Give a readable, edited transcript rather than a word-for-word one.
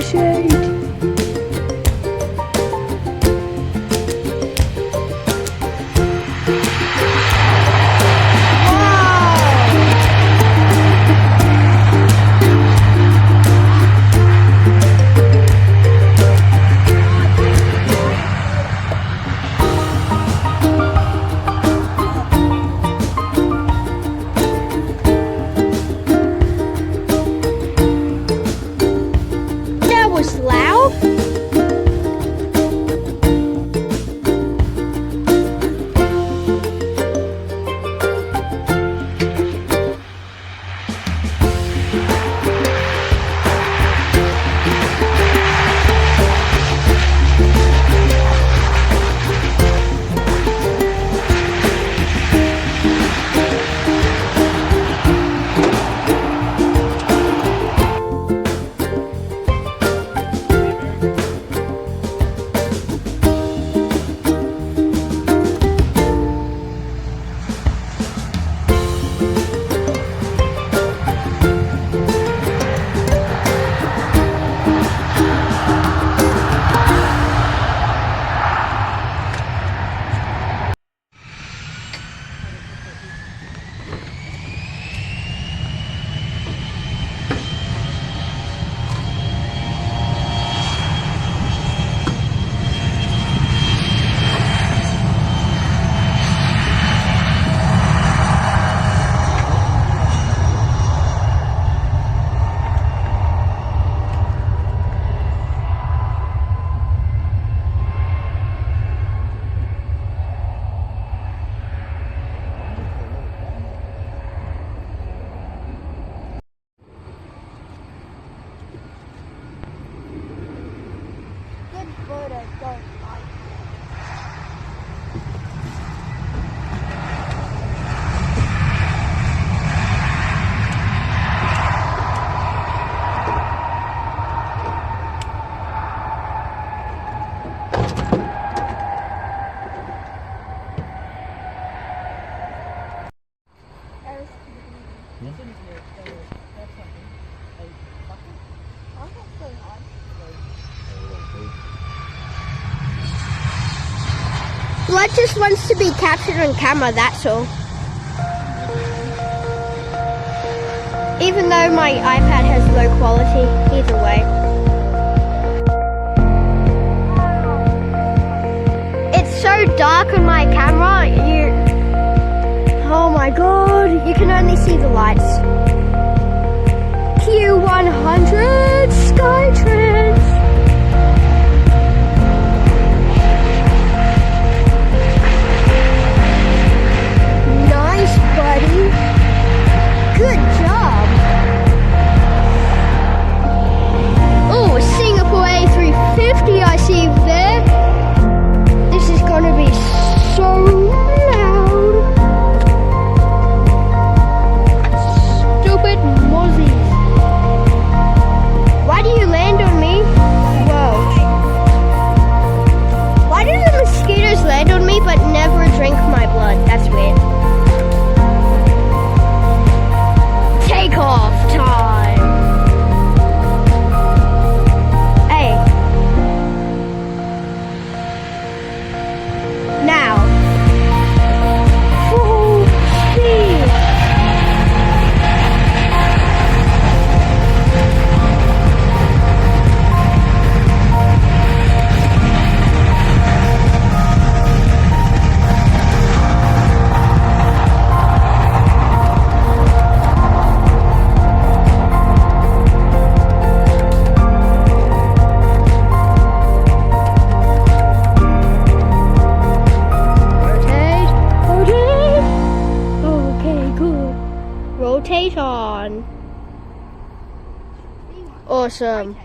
shade. Blood just wants to be captured on camera, that's all. Even though my iPad has low quality, either way. It's so dark on my camera, oh my god, you can only see the lights. Q100 Skytrans. Nice, buddy. Good job. Oh, Singapore A350 I see there. This is gonna be so loud. Stupid mozzies. Why do you land on me? Whoa. Why do the mosquitoes land on me but never drink my blood? That's weird. Take off time. Hey. Now. Full speed. Rotate on. Awesome.